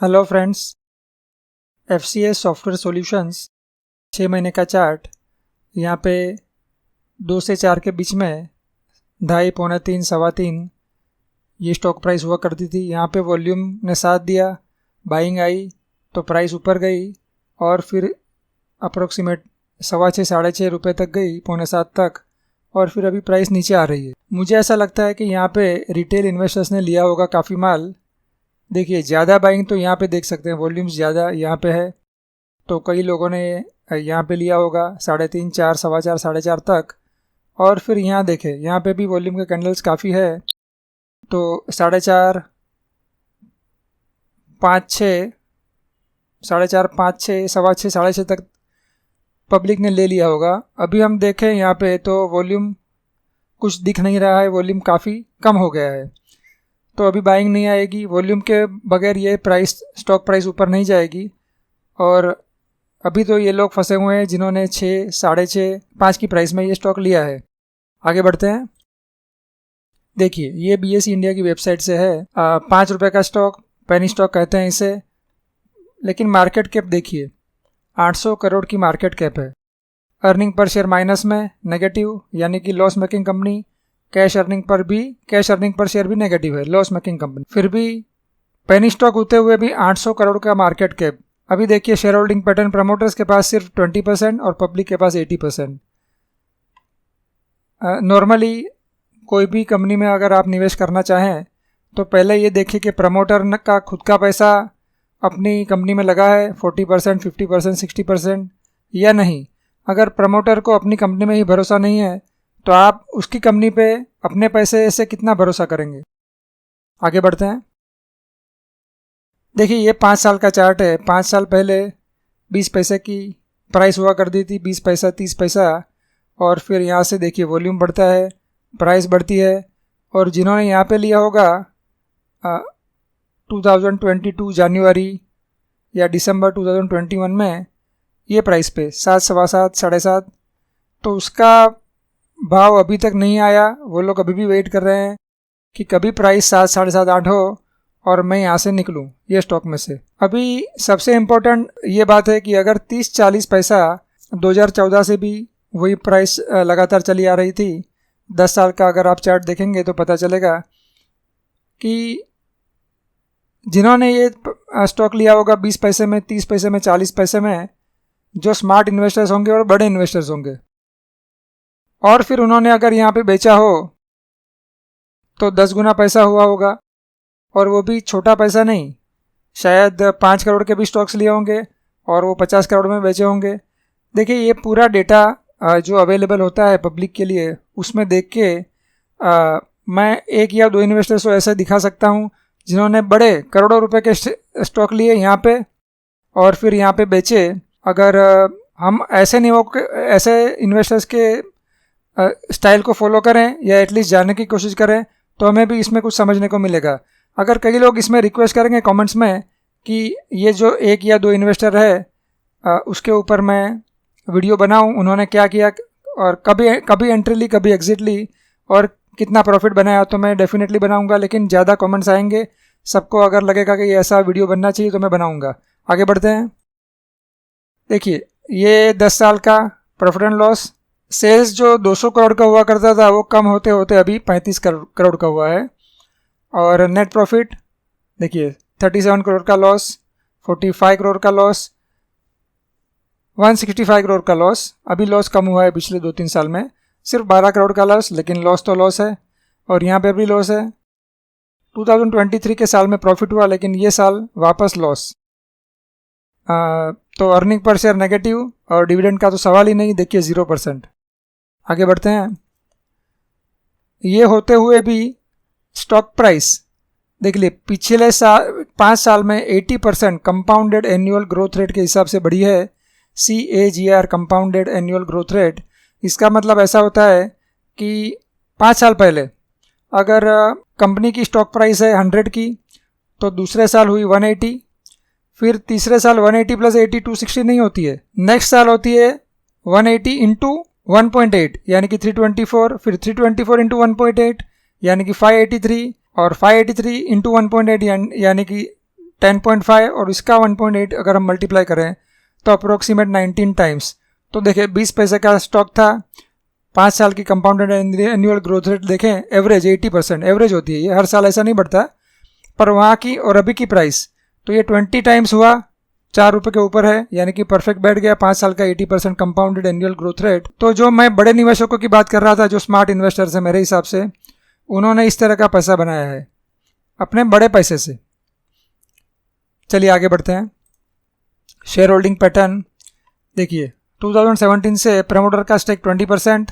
Hello friends, FCS software solutions 6 महीने का chart. यहाँ पे 2 से 4 के बीच में 2.5, पौने 3, सवा 3 ये स्टॉक प्राइस हुआ करती थी। यहाँ पे वॉल्यूम ने साथ दिया, बाइंग आई तो प्राइस ऊपर गई और फिर अप्रोक्सीमेट 6.25 साढ़े 6 रुपये तक गई, पौने 7 तक, और फिर अभी प्राइस नीचे आ रही है। मुझे ऐसा लगता है कि यहाँ पे रिटेल इन्वेस्टर्स ने लिया होगा काफ़ी माल। देखिए, ज़्यादा बाइंग तो यहाँ पे देख सकते हैं, वॉल्यूम्स ज़्यादा यहाँ पे है, तो कई लोगों ने यहाँ पे लिया होगा 3.5, 4, सवा 4, साढ़े 4 तक। और फिर यहाँ देखें, यहाँ पे भी वॉल्यूम के कैंडल्स काफ़ी है, तो 4.5, 5, 6, 4.5, 5, 6, सवा 6, साढ़े 6 तक पब्लिक ने ले लिया होगा। अभी हम देखें यहाँ पे तो वॉल्यूम कुछ दिख नहीं रहा है, वॉल्यूम काफ़ी कम हो गया है, तो अभी बाइंग नहीं आएगी। वॉल्यूम के बगैर ये स्टॉक प्राइस ऊपर नहीं जाएगी। और अभी तो ये लोग फंसे हुए हैं जिन्होंने 6, साढ़े 6, 5 की प्राइस में ये स्टॉक लिया है। आगे बढ़ते हैं। देखिए, ये BSE इंडिया की वेबसाइट से है। 5 रुपये का स्टॉक, पेनी स्टॉक कहते हैं इसे। लेकिन मार्केट कैप देखिए, 800 करोड़ की मार्केट कैप है। अर्निंग पर शेयर माइनस में, नेगेटिव, यानी कि loss making company. Cash earning per share भी नेगेटिव है, लॉस मेकिंग कंपनी। फिर भी पेनी स्टॉक होते हुए भी 800 करोड़ का मार्केट कैप। अभी देखिए शेयर होल्डिंग पैटर्न, प्रमोटर्स के पास सिर्फ 20% और पब्लिक के पास 80%। नॉर्मली कोई भी कंपनी में अगर आप निवेश करना चाहें तो पहले ये देखिए कि प्रमोटर का खुद का पैसा अपनी कंपनी में लगा है 40%, 50%, 60% या नहीं। अगर प्रमोटर को अपनी कंपनी में ही भरोसा नहीं है तो आप उसकी कंपनी पे अपने पैसे से कितना भरोसा करेंगे। आगे बढ़ते हैं। देखिए, ये 5 साल का चार्ट है। 5 साल पहले 20 पैसे की प्राइस हुआ करती थी, 20 पैसा, 30 पैसा, और फिर यहाँ से देखिए वॉल्यूम बढ़ता है, प्राइस बढ़ती है। और जिन्होंने यहाँ पे लिया होगा 2022 जनवरी या दिसंबर 2021 में ये प्राइस पे 7, सवा 7, साढ़े 7, तो उसका भाव अभी तक नहीं आया। वो लोग अभी भी वेट कर रहे हैं कि कभी प्राइस 7, साढ़े 7, 8 हो और मैं यहाँ से निकलूँ ये स्टॉक में से। अभी सबसे इम्पोर्टेंट ये बात है कि अगर 30-40 पैसा 2014 से भी वही प्राइस लगातार चली आ रही थी। 10 साल का अगर आप चार्ट देखेंगे तो पता चलेगा कि जिन्होंने ये स्टॉक लिया होगा 20 पैसे में, 30 पैसे में, 40 पैसे में, जो स्मार्ट इन्वेस्टर्स होंगे और बड़े इन्वेस्टर्स होंगे, और फिर उन्होंने अगर यहाँ पे बेचा हो तो 10 गुना पैसा हुआ होगा। और वो भी छोटा पैसा नहीं, शायद 5 करोड़ के भी स्टॉक्स लिए होंगे और वो 50 करोड़ में बेचे होंगे। देखिए, ये पूरा डेटा जो अवेलेबल होता है पब्लिक के लिए, उसमें देख के मैं 1 या 2 इन्वेस्टर्स को ऐसे दिखा सकता हूँ जिन्होंने बड़े करोड़ों रुपए के स्टॉक लिए यहाँ पे और फिर यहाँ पे बेचे। अगर हम ऐसे इन्वेस्टर्स के स्टाइल को फॉलो करें या एटलीस्ट जानने की कोशिश करें तो हमें भी इसमें कुछ समझने को मिलेगा। अगर कई लोग इसमें रिक्वेस्ट करेंगे कमेंट्स में कि ये जो 1 या 2 इन्वेस्टर है उसके ऊपर मैं वीडियो बनाऊं, उन्होंने क्या किया और कभी एंट्री ली, कभी एग्जिट ली और कितना प्रॉफिट बनाया, तो मैं डेफिनेटली बनाऊंगा। लेकिन ज़्यादा कमेंट्स आएंगे, सबको अगर लगेगा कि ऐसा वीडियो बनना चाहिए तो मैं बनाऊंगा। आगे बढ़ते हैं। देखिए, ये 10 साल का प्रॉफिट एंड लॉस। सेल्स जो 200 करोड़ का हुआ करता था वो कम होते होते अभी 35 करोड़ का हुआ है। और नेट प्रॉफिट देखिए, 37 करोड़ का लॉस, 45 करोड़ का लॉस, 165 करोड़ का लॉस। अभी लॉस कम हुआ है पिछले 2-3 साल में, सिर्फ 12 करोड़ का लॉस, लेकिन लॉस तो लॉस है। और यहाँ पे भी लॉस है। 2023 के साल में प्रॉफिट हुआ, लेकिन ये साल वापस लॉस। तो अर्निंग पर शेयर नेगेटिव और डिविडेंड का तो सवाल ही नहीं, देखिए 0%। आगे बढ़ते हैं। ये होते हुए भी स्टॉक प्राइस देख लिए, पिछले 5 साल में 80% कंपाउंडेड एनुअल ग्रोथ रेट के हिसाब से बढ़ी है। CAGR, compounded annual growth rate. इसका मतलब ऐसा होता है कि 5 साल पहले अगर कंपनी की स्टॉक प्राइस है 100 की, तो दूसरे साल हुई 180, फिर तीसरे साल 180 + 80 260 नहीं होती है, नेक्स्ट साल होती है 180 × 1.8 यानी कि 324, फिर 324 × 1.8 यानी कि 583, और 583 × 1.8 यानी कि 10.5 और इसका 1.8 अगर हम मल्टीप्लाई करें तो अप्रोक्सीमेट 19 टाइम्स। तो देखिए 20 पैसे का स्टॉक था, 5 साल की कंपाउंडेड एनुअल ग्रोथ रेट देखें एवरेज 80% एवरेज होती है, ये हर साल ऐसा नहीं बढ़ता, पर वहाँ की और अभी की प्राइस तो ये 20 टाइम्स हुआ, 4 रुपये के ऊपर है, यानी कि परफेक्ट बैठ गया 5 साल का 80% कंपाउंडेड एनुअल ग्रोथ रेट। तो जो मैं बड़े निवेशकों की बात कर रहा था, जो स्मार्ट इन्वेस्टर्स हैं मेरे हिसाब से, उन्होंने इस तरह का पैसा बनाया है अपने बड़े पैसे से। चलिए आगे बढ़ते हैं। शेयर होल्डिंग पैटर्न देखिए, 2017 से प्रमोटर का स्टेक 20%,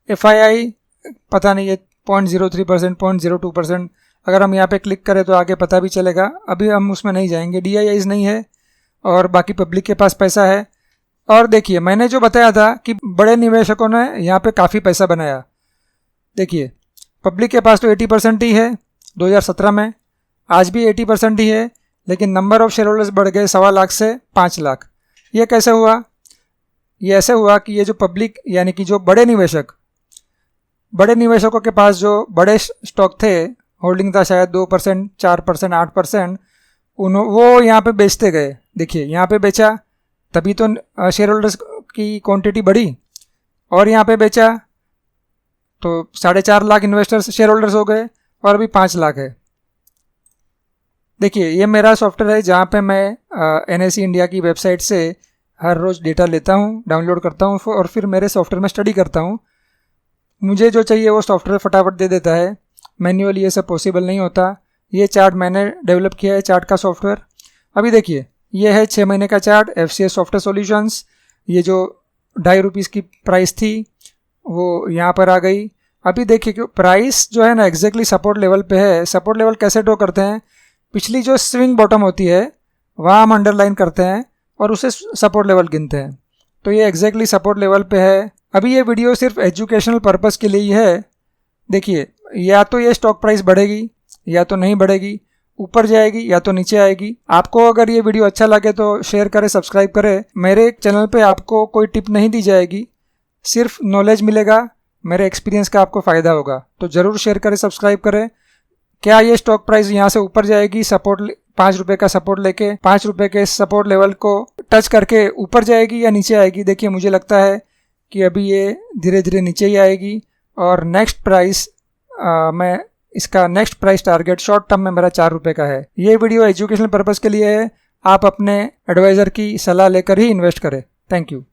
FII पता नहीं ये 0.03%, 0.02%। अगर हम यहाँ पे क्लिक करें तो आगे पता भी चलेगा, अभी हम उसमें नहीं जाएंगे। DIIs नहीं है और बाकी पब्लिक के पास पैसा है। और देखिए मैंने जो बताया था कि बड़े निवेशकों ने यहाँ पे काफ़ी पैसा बनाया, देखिए पब्लिक के पास तो 80% ही है 2017 में, आज भी 80% ही है, लेकिन नंबर ऑफ शेयर होल्डर्स बढ़ गए 1.25 लाख से 5 लाख। ये कैसे हुआ? ये ऐसे हुआ कि ये जो पब्लिक यानी कि जो बड़े निवेशकों के पास जो बड़े स्टॉक थे, होल्डिंग था शायद 2%, 4%, 8%, वो यहाँ पे बेचते गए। देखिए यहाँ पे बेचा तभी तो शेयर होल्डर्स की क्वांटिटी बढ़ी, और यहाँ पे बेचा तो 4.5 लाख इन्वेस्टर्स शेयर होल्डर्स हो गए और अभी 5 लाख है। देखिए ये मेरा सॉफ्टवेयर है जहाँ पे मैं NSE इंडिया की वेबसाइट से हर रोज़ डेटा लेता हूँ, डाउनलोड करता हूँ और फिर मेरे सॉफ्टवेयर में स्टडी करता हूँ। मुझे जो चाहिए वो सॉफ्टवेयर फटाफट दे देता है, मैन्युअली ये सब पॉसिबल नहीं होता। ये चार्ट मैंने डेवलप किया है, चार्ट का सॉफ्टवेयर। अभी देखिए ये है 6 महीने का चार्ट, FCS सॉफ्टवेयर सॉल्यूशंस। ये जो 2.5 रुपीज़ की प्राइस थी वो यहाँ पर आ गई। अभी देखिए कि प्राइस जो है ना एग्जैक्टली सपोर्ट लेवल पे है। सपोर्ट लेवल कैसे ड्रॉ करते हैं? पिछली जो स्विंग बॉटम होती है वहाँ हम अंडरलाइन करते हैं और उसे सपोर्ट लेवल गिनते हैं। तो ये एग्जैक्टली सपोर्ट लेवल पे है। अभी ये वीडियो सिर्फ एजुकेशनल पर्पस के लिए ही है। देखिए या तो ये स्टॉक प्राइस बढ़ेगी या तो नहीं बढ़ेगी, ऊपर जाएगी या तो नीचे आएगी। आपको अगर ये वीडियो अच्छा लगे तो शेयर करें, सब्सक्राइब करें। मेरे चैनल पे आपको कोई टिप नहीं दी जाएगी, सिर्फ नॉलेज मिलेगा, मेरे एक्सपीरियंस का आपको फ़ायदा होगा। तो ज़रूर शेयर करें, सब्सक्राइब करें। क्या ये स्टॉक प्राइस यहाँ से ऊपर जाएगी, सपोर्ट 5 रुपये का सपोर्ट लेके 5 रुपये के सपोर्ट लेवल को टच करके ऊपर जाएगी या नीचे आएगी? देखिए मुझे लगता है कि अभी ये धीरे धीरे नीचे ही आएगी। और नेक्स्ट प्राइस मैं इसका next price target short term में मेरा 4 रुपये का है। ये वीडियो एजुकेशनल पर्पज़ के लिए है, आप अपने एडवाइज़र की सलाह लेकर ही इन्वेस्ट करें। Thank you.